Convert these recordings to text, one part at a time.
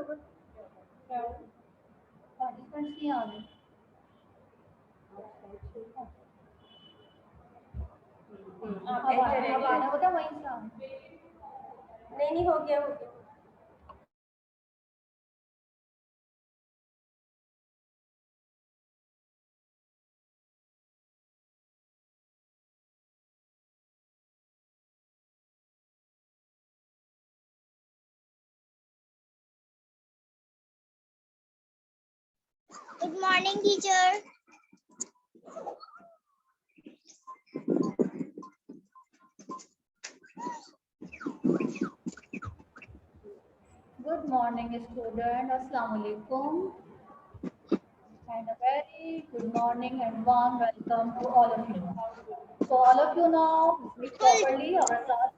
Participants नहीं आ रहे। अब आ रहे होता वहीं से आ रहे। नहीं हो गया हो गया। Good morning, teacher. Good morning, student. Assalamu alaikum. And a very good morning and warm welcome to all of you. So all of you now sit properly. Our class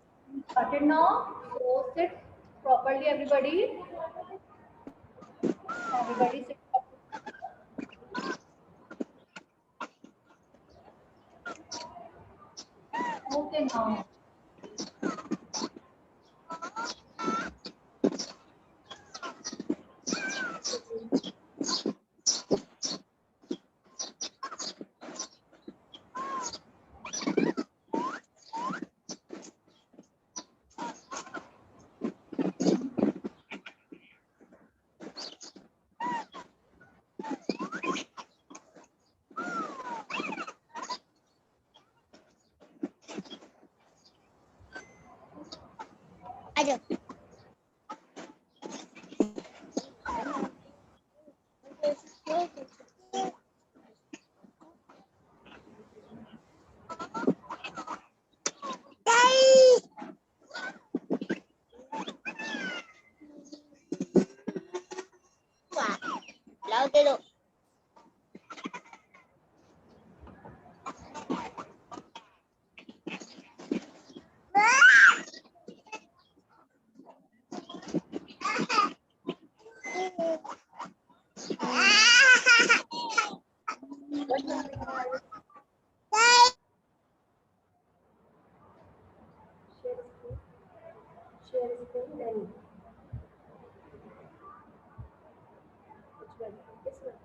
started now. So sit properly, everybody. Everybody sit properly. Okay now. Share screen then. Which one? This one.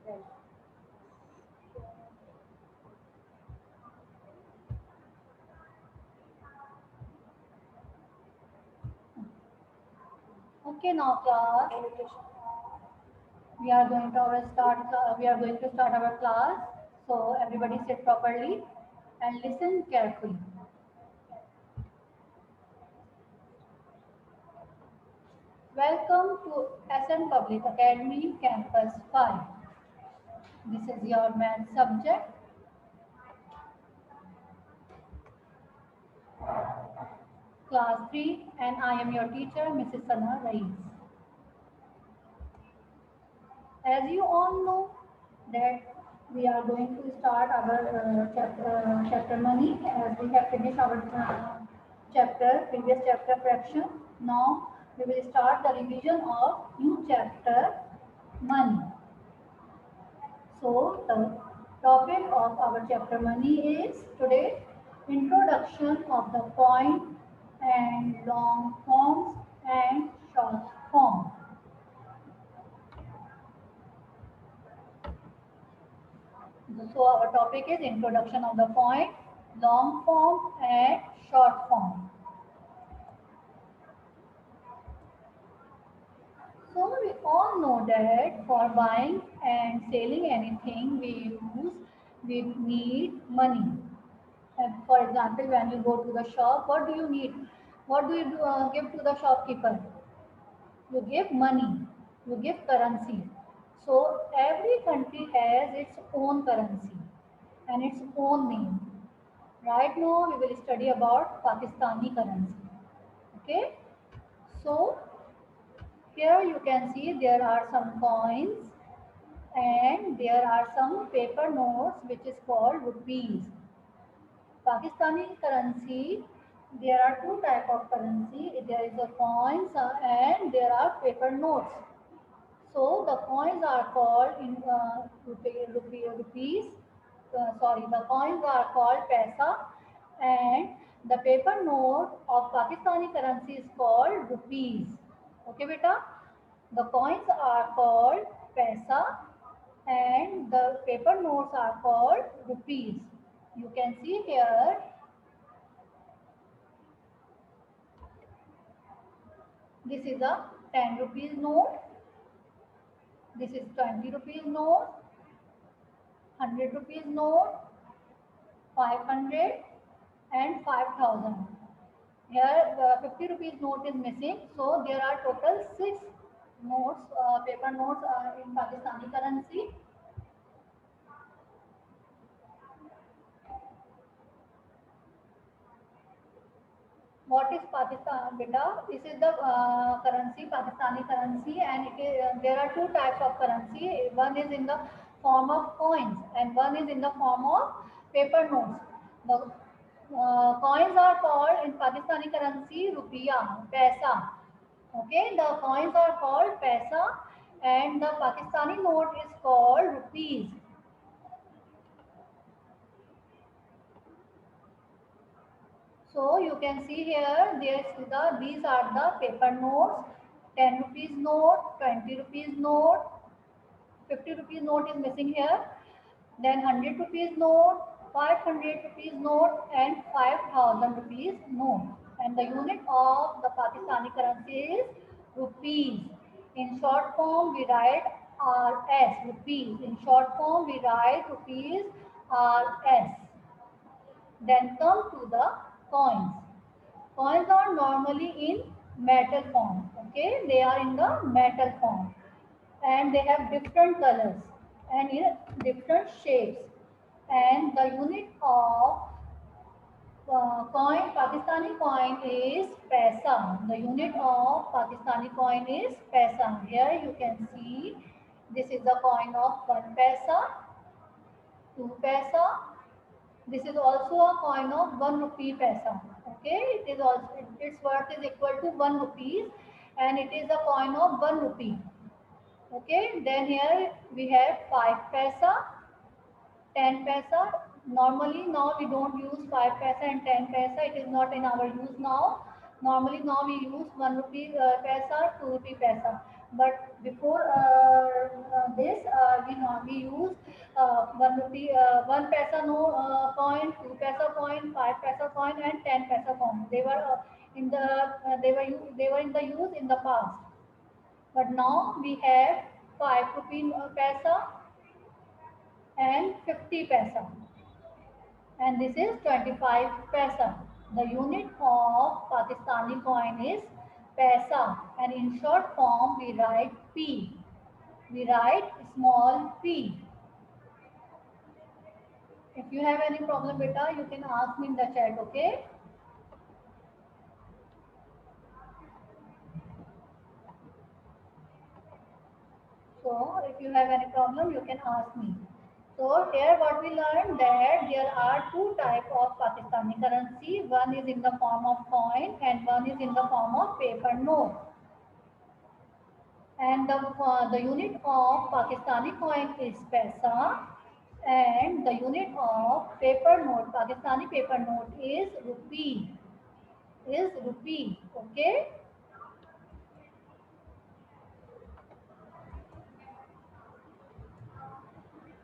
Then. Okay now, class. We are going to start our class. So everybody sit properly and listen carefully. Welcome to SN Public Academy Campus 5. This is your math subject. Class 3, and I am your teacher, Mrs. Sana Rais. As you all know that we are going to start our chapter money, as we have finished our previous chapter fraction. Now we will start the revision of new chapter money. So the topic of our chapter money is today introduction of the point and long forms and short forms. So our topic is introduction of the point, long form and short form. So we all know that for buying and selling anything we need money. And for example, when you go to the shop, what do you need? What do you give to the shopkeeper? You give money, you give currency. So every country has its own currency and its own name. Right now we will study about Pakistani currency. Okay. So here you can see there are some coins and there are some paper notes which is called rupees. Pakistani currency, there are two type of currency. There is a coins and there are paper notes. So the coins are called in rupees the coins are called paisa, and the paper note of Pakistani currency is called rupees. Okay, beta. The coins are called paisa, and the paper notes are called rupees. You can see here. This is a 10 rupees note. This is 20 rupees note, 100 rupees note, 500 and 5000. Here the 50 rupees note is missing. So there are total 6 notes, paper notes in Pakistani currency. What is Pakistan, beta? This is the currency, Pakistani currency, and there are two types of currency. One is in the form of coins, and one is in the form of paper notes. The coins are called in Pakistani currency rupiya, paisa. Okay, the coins are called paisa, and the Pakistani note is called rupees. So you can see here, these are the paper notes. 10 rupees note, 20 rupees note, 50 rupees note is missing here. Then 100 rupees note, 500 rupees note, and 5000 rupees note. And the unit of the Pakistani currency is rupees. In short form, we write RS, rupees. In short form, we write rupees RS. Then come to the coins. Coins are normally in metal form. Okay, they are in the metal form, and they have different colors and in different shapes. And the unit of coin, Pakistani coin is paisa. The unit of Pakistani coin is paisa. Here you can see this is the coin of 1 paisa, 2 paisa. This is also a coin of 1 rupee paisa. Okay, it is also, its worth is equal to 1 rupees, and it is a coin of 1 rupee. Okay, then here we have 5 paisa, 10 paisa. Normally now we don't use 5 paisa and 10 paisa. It is not in our use now. Normally now we use 1 rupee paisa, 2 rupee paisa. But before this, we use 1 rupee, 1 paisa no coin, 2 paisa coin, 5 paisa coin, and 10 paisa coin. They were they were in the use in the past. But now we have 5 rupee paisa and 50 paisa, and this is 25 paisa. The unit of Pakistani coin is paisa, and in short form we write P. We write small p. If you have any problem, beta, you can ask me in the chat, okay? So if you have any problem, you can ask me. So here what we learned, that there are two types of Pakistani currency. One is in the form of coin and one is in the form of paper note. And the unit of Pakistani coin is paisa, and the unit of paper note, Pakistani paper note, is rupee. Okay.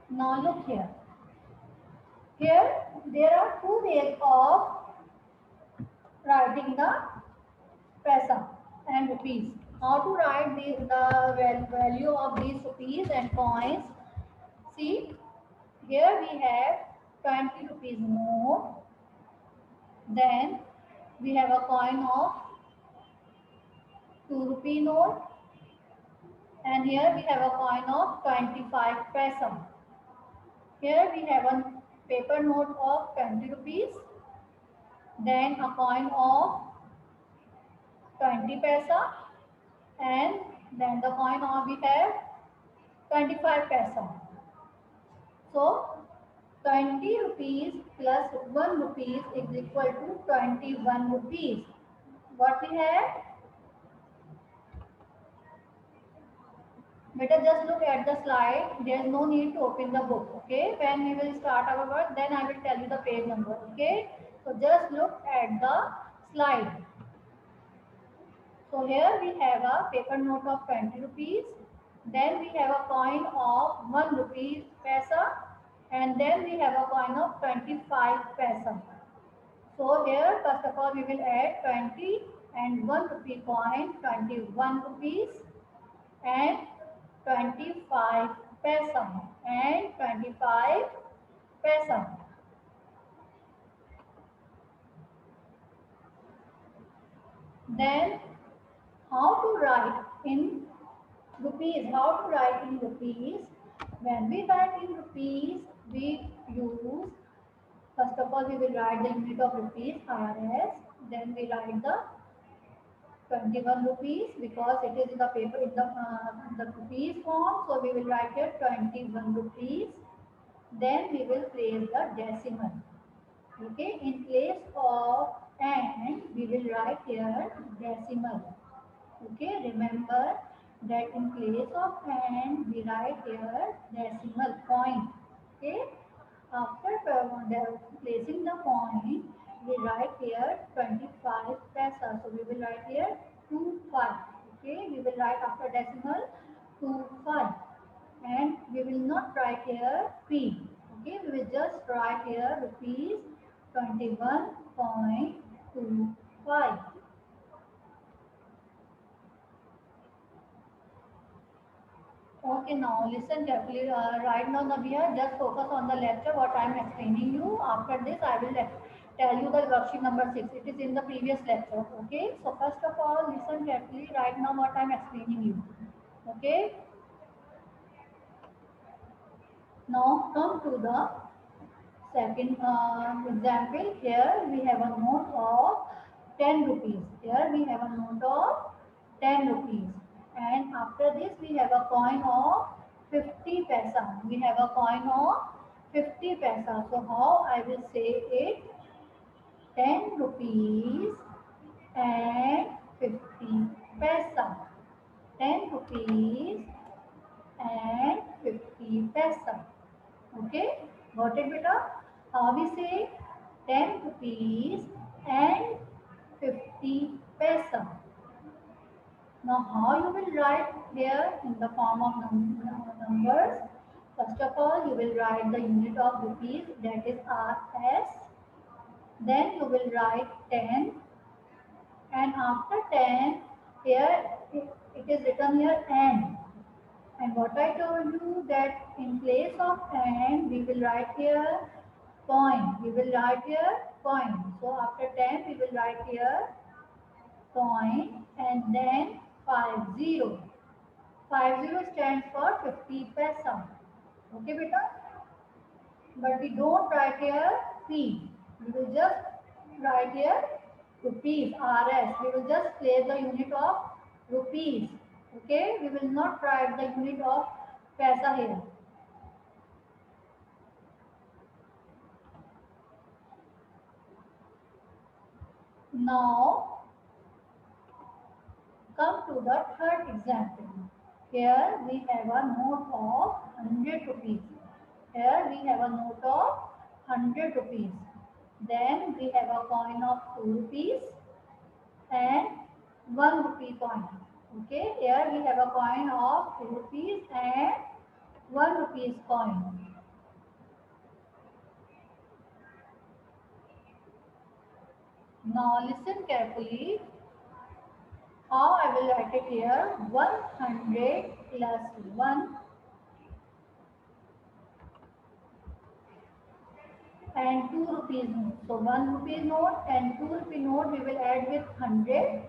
Now look here. Here there are two ways of writing the paisa and rupees. How to write the value of these rupees and coins? See, here we have 20 rupees note. Then we have a coin of 2 rupee note. And here we have a coin of 25 paisa. Here we have a paper note of 20 rupees. Then a coin of 20 paisa, and then the coin of we have 25 paisa. So 20 rupees plus 1 rupees is equal to 21 rupees. What we have? Better just look at the slide. There is no need to open the book. Okay. When we will start our work, then I will tell you the page number. Okay. So just look at the slide. So here we have a paper note of 20 rupees. Then we have a coin of 1 rupee paisa. And then we have a coin of 25 paisa. So here first of all we will add 20 and 1 rupee coin, 21 rupees and 25 paisa and 25 paisa. Then how to write in rupees? How to write in rupees? When we write in rupees, we use, first of all we will write the unit of rupees IRS. Then we write the 21 rupees because it is in the paper in the rupees form. So we will write here 21 rupees. Then we will place the decimal. Okay, in place of and we will write here decimal. Okay, remember that in place of and we write here decimal point. Okay, after placing the point, we write here 25 paisa. So we will write here 25. Okay, we will write after decimal 25, and we will not write here P. Okay, we will just write here rupees 21.25. Okay, now listen carefully. Right now, Nabia, just focus on the lecture, what I am explaining you. After this, I will tell you the worksheet number 6. It is in the previous lecture. Okay, so first of all, listen carefully. Right now, what I am explaining you. Okay, now come to the second example. Here we have a note of 10 rupees. Here we have a note of 10 rupees. And after this we have a coin of 50 paisa. We have a coin of 50 paisa. So how I will say it? 10 rupees and 50 paisa. 10 rupees and 50 paisa. Okay, got it beta? We say 10 rupees and 50 paisa. Now how you will write here in the form of numbers? First of all, you will write the unit of rupees, that is RS. Then you will write 10, and after 10 here it is written here N. And what I told you that in place of and we will write here coin. We will write here coin. So after 10 we will write here coin and then 50. 50 stands for 50 paisa. Okay beta? But we don't write here P. We will just write here rupees, RS. We will just place the unit of rupees. Okay, we will not write the unit of paisa here. Now come to the third example. Here we have a note of 100 rupees. Here we have a note of 100 rupees. Then we have a coin of 2 rupees and 1 rupee coin. Okay, here we have a coin of 2 rupees and 1 rupees coin. Now listen carefully. How I will write it here? 100 plus 1 and 2 rupees note. So 1 rupee note and 2 rupee note we will add with 100.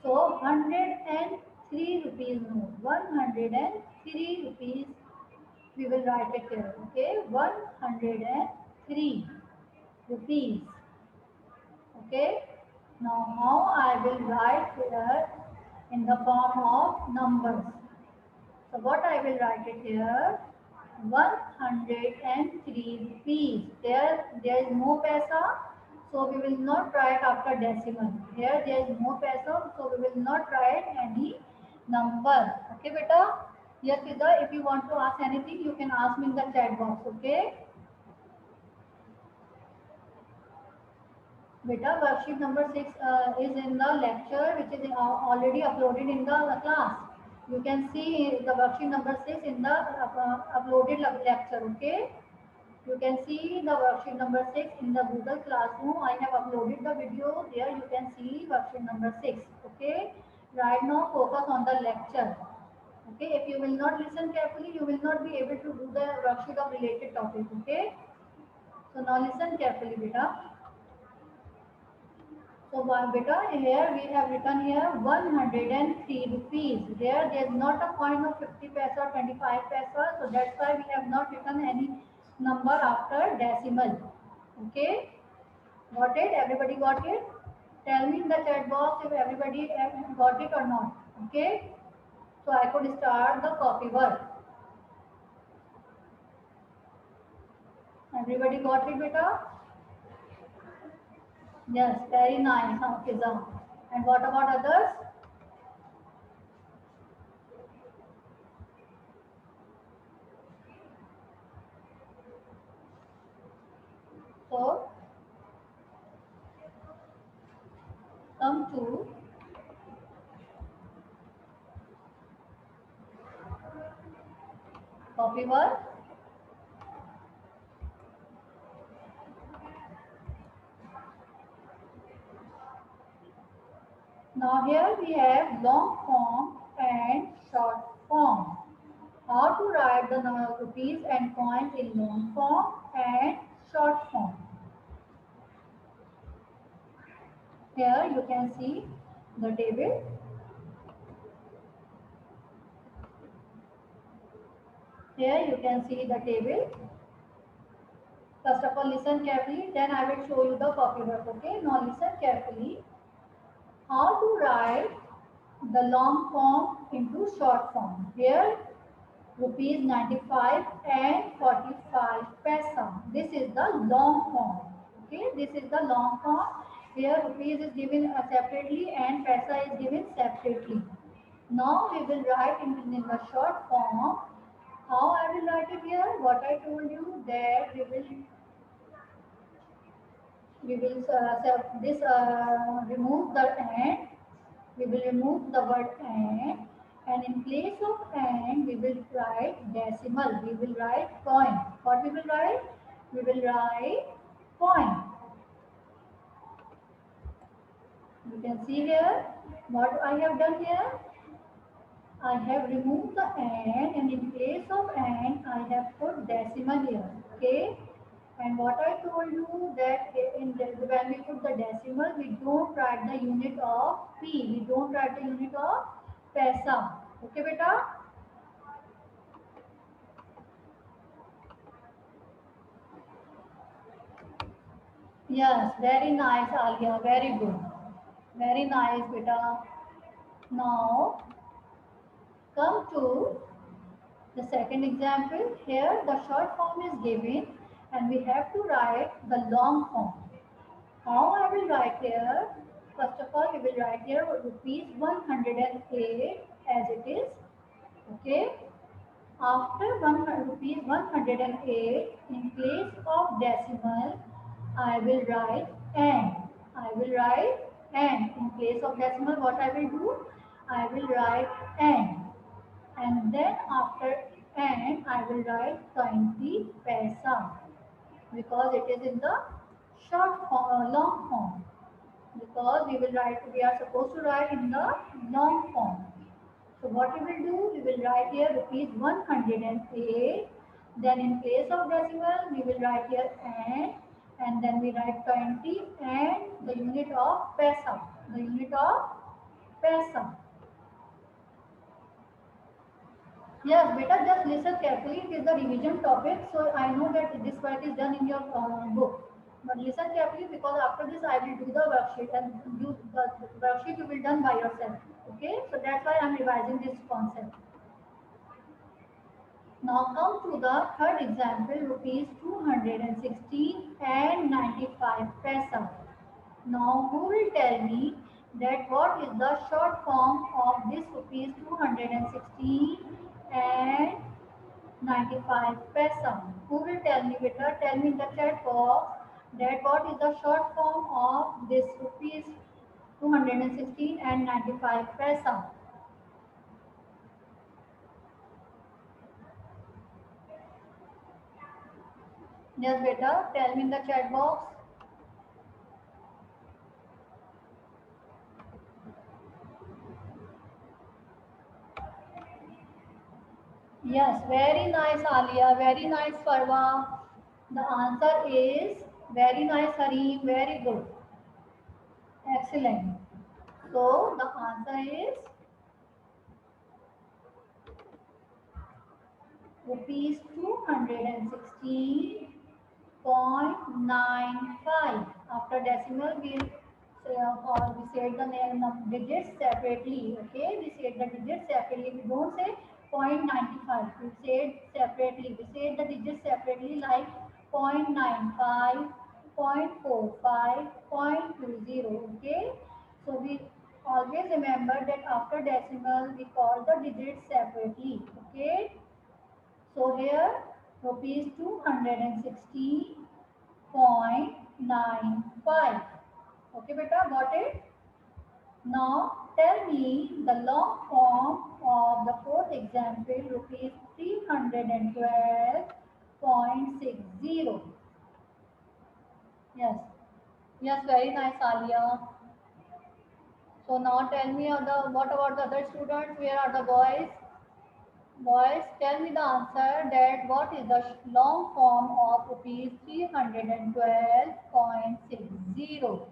So 103 rupees note. 103 rupees we will write it here. Okay, 103 rupees. Okay, now how I will write here in the form of numbers. So what I will write it here? 103 rupees. There is no paisa, so we will not write after decimal. Here there is no paisa, so we will not write any number. Okay, beta. Yes, Siddha, if you want to ask anything, you can ask me in the chat box, okay? Beta, worksheet number 6 is in the lecture, which is already uploaded in the class. You can see the worksheet number 6 in the uploaded lecture, okay? You can see the worksheet number 6 in the Google Classroom. I have uploaded the video. There you can see worksheet number 6, okay? Right now, focus on the lecture. Okay, if you will not listen carefully, you will not be able to do the worksheet of related topic. Okay, so now listen carefully, beta. So beta, here we have written here 103 rupees. There is not a coin of 50 paisa or 25 paisa, so that's why we have not written any number after decimal. Okay, got it? Everybody got it? Tell me in the chat box if everybody got it or not. Okay, so I could start the copy work. Everybody got it, beta? Yes, very nice, Hafiza. And what about others? So, come to copy work. Now here we have long form and short form. How to write the rupees and coins in long form and short form. Here you can see the table. Here you can see the table. First of all, listen carefully, then I will show you the copy work. Okay, now listen carefully. How to write the long form into short form. Here, rupees 95 and 45 paisa. This is the long form. Okay, this is the long form. Here, rupees is given separately and paisa is given separately. Now we will write in the short form. How I will write it here? What I told you that we will remove the and. We will remove the word and in place of and we will write decimal. We will write coin. What we will write? We will write coin. You can see here what I have done here. I have removed the and in place of and I have put decimal here. Okay. And what I told you that when we put the decimal, we don't write the unit of P. We don't write the unit of paisa. Okay, beta? Yes, very nice, Alia. Very good. Very nice, beta. Now, come to the second example. Here, the short form is given and we have to write the long form. How I will write here? First of all, we will write here rupees 108 as it is. Okay. After rupees 108, in place of decimal, I will write and. I will write and. In place of decimal, what I will do? I will write and. And then after and, I will write 20 paisa because it is in the long form. Because we are supposed to write in the long form. So what we will do, we will write here rupees 108. Then in place of decimal, we will write here and then we write 20 and the unit of paisa. The unit of paisa. Yes, beta, just listen carefully. It is the revision topic, so I know that this part is done in your book. But listen carefully because after this I will do the worksheet and the worksheet you will done by yourself. Okay, so that's why I'm revising this concept. Now come to the third example, rupees 216 and 95 paisa. Now who will tell me that what is the short form of this rupees 216 and 95 paisa. Who will tell me, beta? Tell me in the chat box that what is the short form of this rupees 216 and 95 paisa. Yes, beta. Tell me in the chat box. Yes, very nice, Alia. Very nice, Farwa. The answer is very nice, Harim. Very good. Excellent. So the answer is rupees 216.95. After decimal, we said the name of digits separately. Okay, we said the digits separately. We don't say 0.95. We said separately. We said the digits separately like 0.95, 0.45, 0.20. Okay, so we always remember that after decimal we call the digits separately. Okay. So here rupees 216.95. Okay, beta, got it? Now tell me the long form of the fourth example, rupees 312.60. Yes. Yes, very nice, Alia. So now tell me what about the other students? Where are the boys? Boys, tell me the answer that what is the long form of rupees 312.60.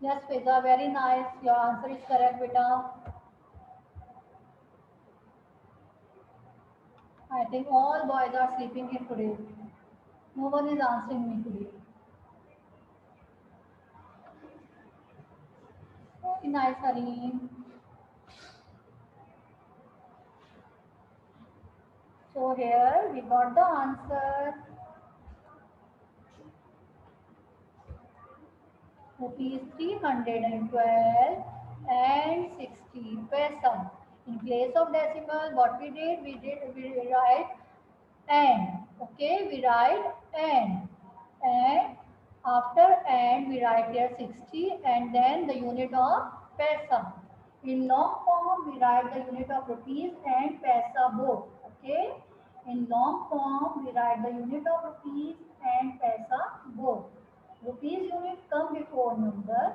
Yes, Fiza, very nice. Your answer is correct, beta. I think all boys are sleeping here today. No one is answering me today. Very nice, Harim. So here we got the answer. Rupees 312 and 60 paisa. In place of decimal, what we did, we write and. Okay, we write and after and we write here 60 and then the unit of paisa. In long form, we write the unit of rupees and paisa both. Okay, in long form, we write the unit of rupees and paisa both. Rupees unit come before number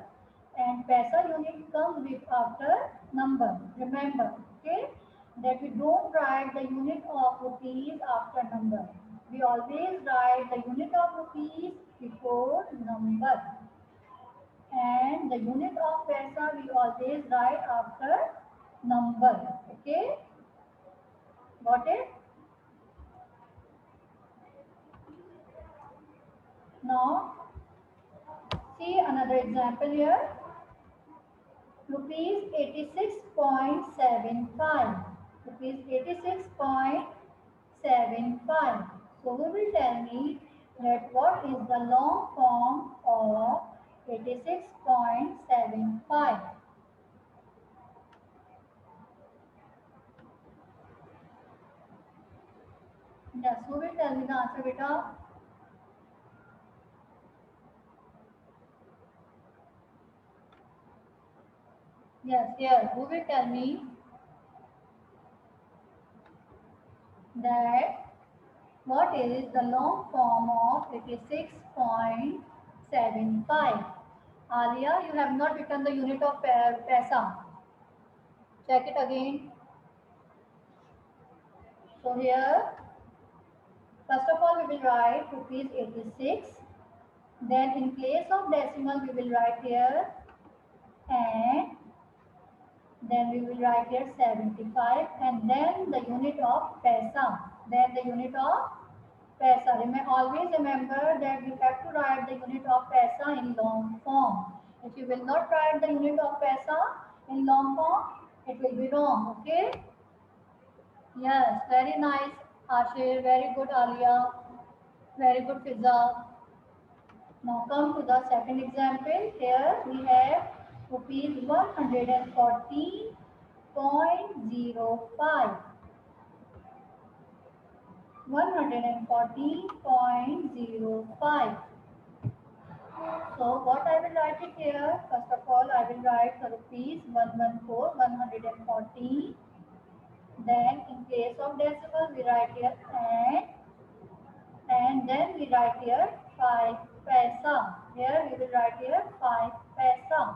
and paisa unit comes with after number. Remember, okay, that we don't write the unit of rupees after number. We always write the unit of rupees before number. And the unit of paisa we always write after number. Okay, got it? Now see another example here. Rupees 86.75. Rupees 86.75. So who will tell me that what is the long form of 86.75? Yes, who will tell me the answer, beta? Yes, yes. Who will tell me that what is the long form of 86.75? Alia, you have not written the unit of paisa. Check it again. So here, first of all, we will write rupees 86. Then in place of decimal, we will write here and then we will write here 75 and then the unit of paisa. Then the unit of paisa. Always remember that we have to write the unit of paisa in long form. If you will not write the unit of paisa in long form, it will be wrong. Okay? Yes, very nice, Ashir. Very good, Alia. Very good, Fiza. Now come to the second example. Here we have rupees 114.05. 114.05. So what I will write it here? First of all, I will write the rupees 114, 114. Then in place of decimal, we write here and then we write here 5 paisa. Here we will write here 5 paisa.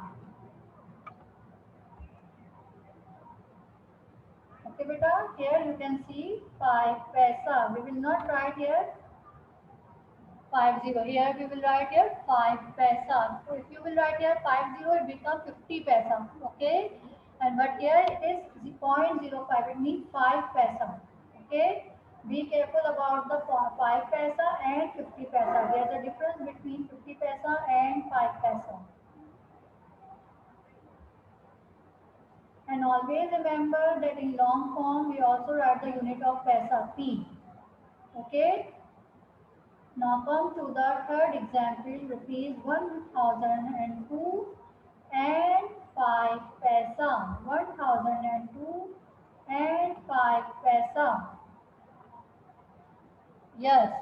Okay, beta. Here you can see 5 paisa. We will not write here 50. Here we will write here 5 paisa. So if you will write here 50, it becomes 50 paisa. Okay. And but here it is 0.05. It means 5 paisa. Okay. Be careful about the 5 paisa and 50 paisa. There is a difference between 50 paisa and 5 paisa. And always remember that in long form we also write the unit of paisa P. Okay. Now come to the third example, rupees 1002 and 5 paisa. 1002 and 5 paisa. Yes.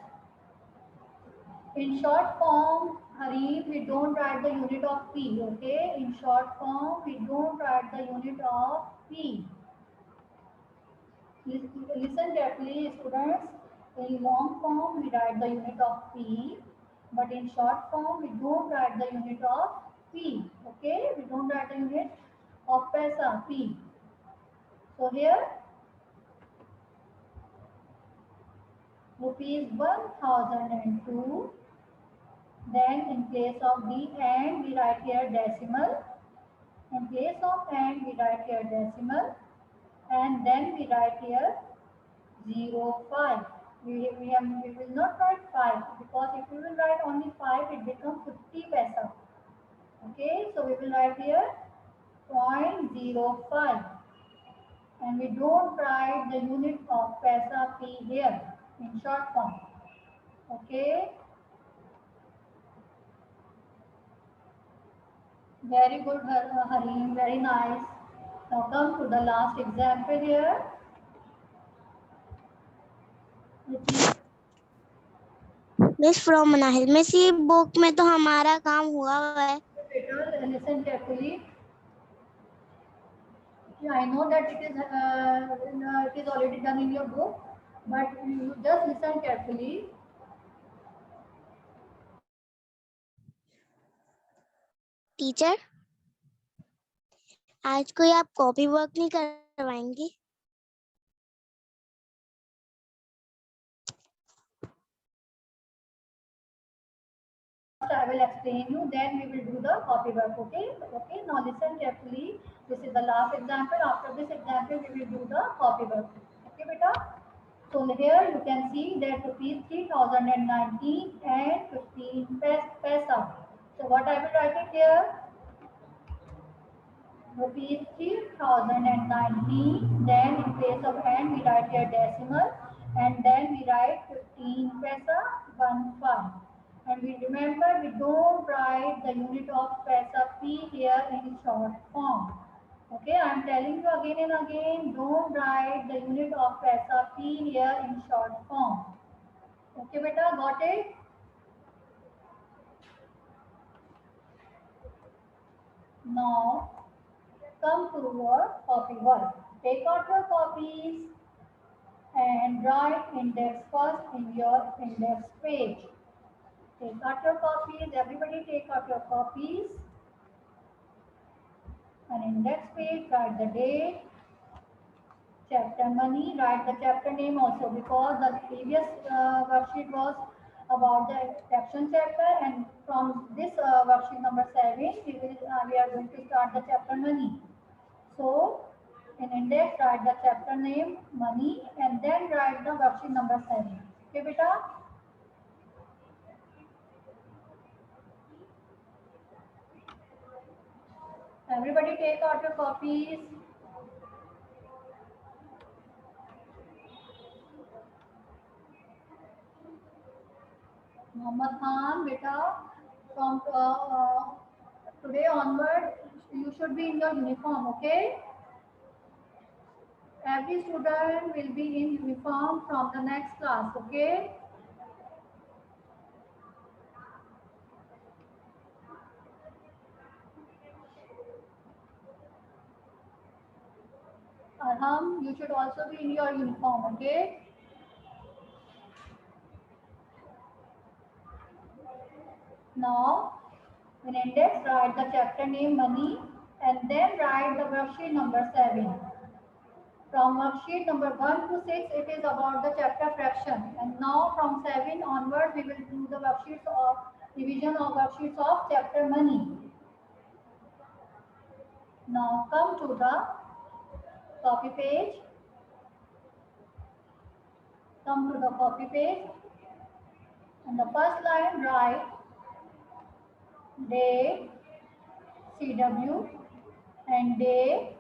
In short form, Harim, we don't write the unit of P, okay? In short form, we don't write the unit of P. Listen carefully, students. In long form, we write the unit of P, but in short form, we don't write the unit of P, okay? We don't write the unit of paisa, P. So here, rupees 1002. Then in place of the and, we write here decimal. In place of and, we write here decimal. And then we write here 05. We will not write 5 because if we will write only 5, it becomes 50 paisa. Okay, so we will write here 0.05. And we don't write the unit of paisa P here in short form. Okay. Very good, Harim. Very nice. Now come to the last example here. Miss from Manahil miss ये book में तो हमारा काम हुआ है. Listen carefully. Yeah, I know that it is already done in your book, but you just listen carefully. Teacher आज कोई आप कॉपी वर्क नहीं करवाएंगी? I will explain you, then we will do the copy work. Okay. Okay. Now listen carefully. This is the last example. After this example, we will do the copy work. Okay, beta. So here you can see that rupees 3019 and 15 paisa. So what I will write it here? Rupees 3019. Then in place of and, we write here decimal, and then we write 15 paisa 15. And we remember we don't write the unit of paisa P here in short form. Okay, I am telling you again and again, don't write the unit of paisa P here in short form. Okay, beta, got it? Now, come to your copy work. Take out your copies and write index first in your index page. Take out your copies. Everybody take out your copies. And index page, write the date, chapter money, write the chapter name also, because the previous worksheet was about the caption chapter, and from this worksheet number 7, we are going to start the chapter money. So in index, write the chapter name, money, and then write the worksheet number 7. Okay, beta? Everybody take out your copies. Muhammad Khan, beta, from today onward, you should be in your uniform, okay? Every student will be in uniform from the next class, okay? Arham, you should also be in your uniform, okay? Now, in index, write the chapter name money and then write the worksheet number 7. From worksheet number 1 to 6, it is about the chapter fraction. And now from 7 onwards, we will do the worksheets of division of worksheets of chapter money. Now come to the copy page. Come to the copy page. On the first line, write day, CW, and day.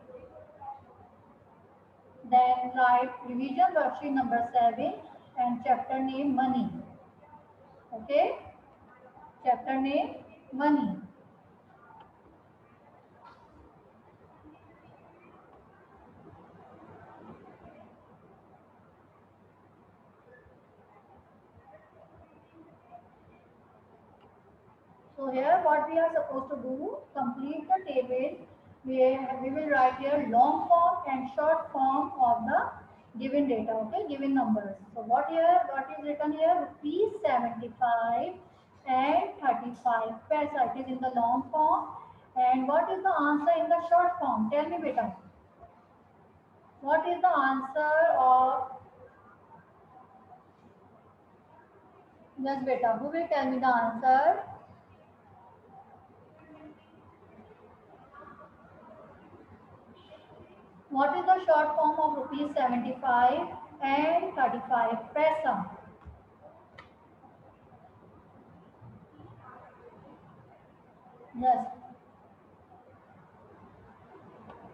Then write revision worksheet number 7 and chapter name money. Okay? Chapter name money. So here what we are supposed to do, complete the table. We will write here long form and short form of the given data, okay, given numbers. So what is written here, rupees 75 and 35 paisa. It is in the long form. And what is the answer in the short form? Tell me beta. What is the answer of, yes beta, who will tell me the answer? What is the short form of rupees 75 and 35 paisa? Yes.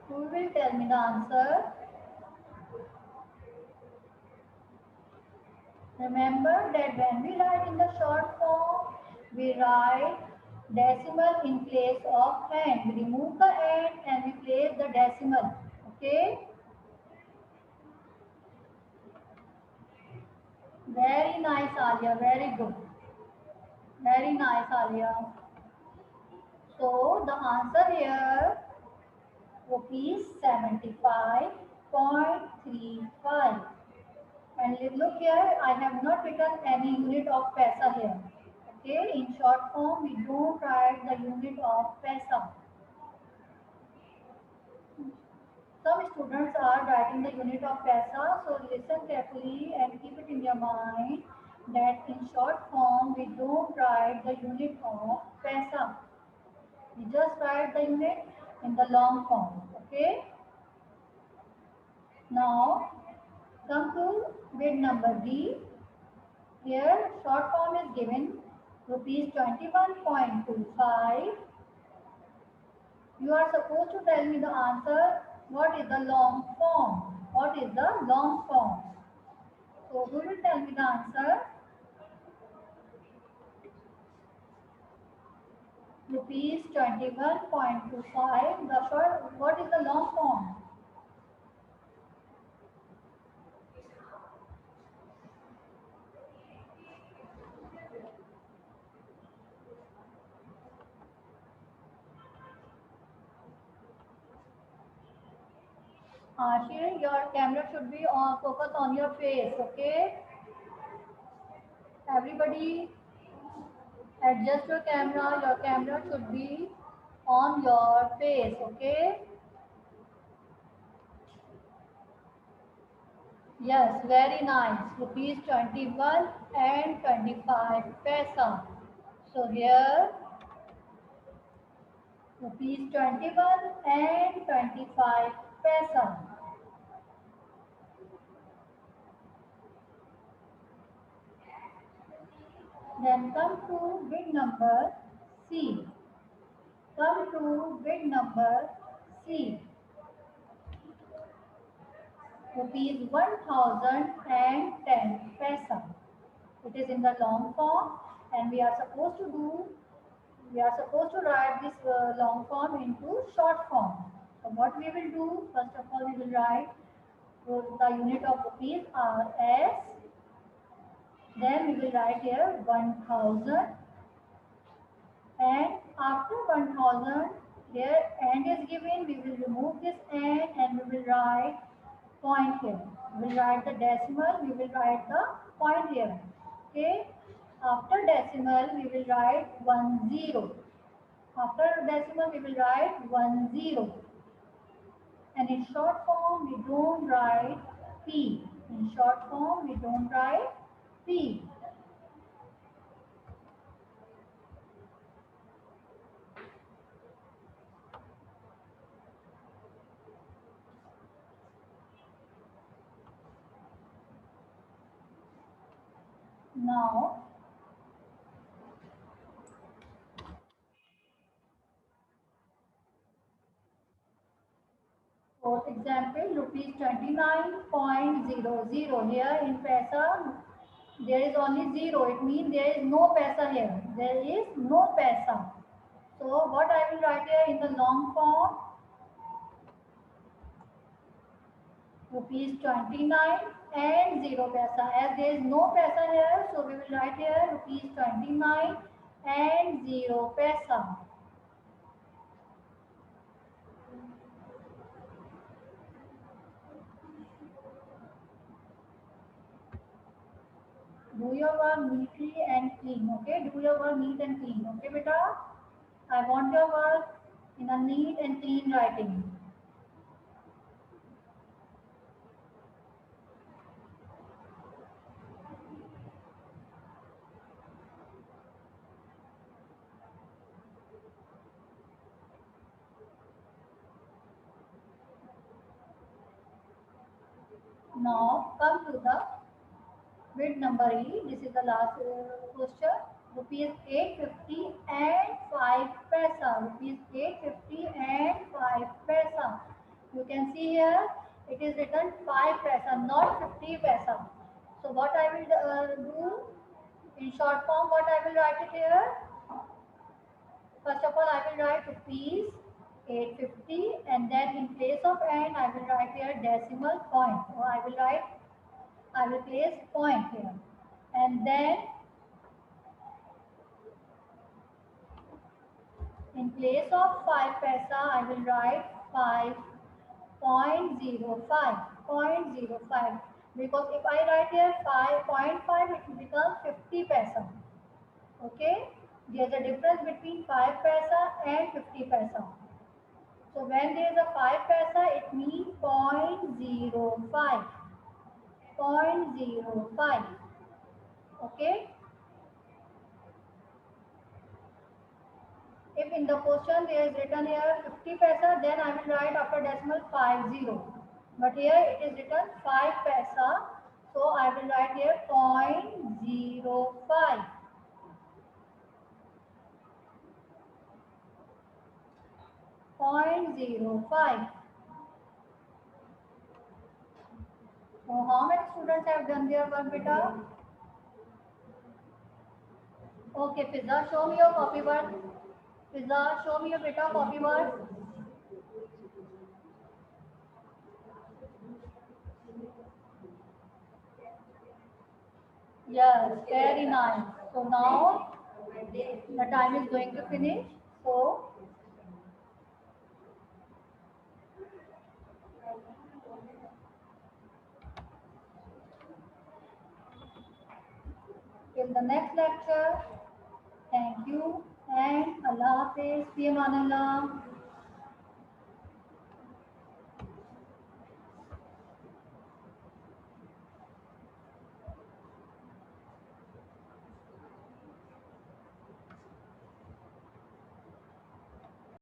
Who will tell me the answer? Remember that when we write in the short form, we write decimal in place of n. We remove the n and we place the decimal. Okay? Very nice, Alia. Very good. Very nice, Alia. So the answer here, rupees 75.35. And look here, I have not written any unit of paisa here. Okay, in short form, we don't write the unit of paisa. Some students are writing the unit of paisa, so listen carefully and keep it in your mind that in short form, we don't write the unit of paisa. We just write the unit in the long form. Okay. Now, come to bid number B. Here, short form is given rupees 21.25. You are supposed to tell me the answer. What is the long form? What is the long form? So, who will tell me the answer? Rupees 21.25. The short, what is the long form? Ashir, your camera should be on focus on your face, okay? Everybody adjust your camera should be on your face, okay? Yes, very nice. Rupees 21 and 25 paisa. So here, rupees 21 and 25 paisa. Then come to bid number C. Come to bid number C. Rupees 1010 paisa. It is in the long form and we are supposed to write this long form into short form. So what we will do, first of all we will write So the unit of rupees are as. Then we will write here 1000, and after 1000 here and is given, we will remove this and we will write point here. We will write the decimal, we will write the point here. Okay. After decimal, we will write 10. After decimal, we will write 10. And in short form, we don't write P. In short form, we don't write P. Now, for example, rupees 29.00. Here in paisa, there is only 0. It means there is no paisa here. There is no paisa. So what I will write here in the long form, rupees 29 and 0 paisa. As there is no paisa here, so we will write here rupees 29 and 0 paisa. Do your work neatly and clean. Okay, do your work neat and clean. Okay, beta. I want your work in a neat and clean writing. Now come to the bid number E. This is the last question. Rupees 850 and 5 paisa. Rupees 850 and 5 paisa. You can see here it is written 5 paisa, not 50 paisa. So what I will do in short form, what I will write it here. First of all, I will write rupees 850, and then in place of and I will write here decimal point. So I will place point here, and then in place of 5 paisa I will write 5.05, 0.05, because if I write here 5.5 it will become 50 paisa. Okay, there's a difference between 5 paisa and 50 paisa. So when there is a 5 paisa, it means 0.05. 0.05. Okay. If in the question there is written here 50 paisa, then I will write after decimal 50. But here it is written 5 paisa. So I will write here 0.05. 0.05. So how many students have done their work, beta? Okay, Fiza, show me your copy work. Fiza, show me your beta copy work. Yes, very nice. So now the time is going to finish. So till the next lecture, thank you and Allah Hafiz. Fi Aman Allah.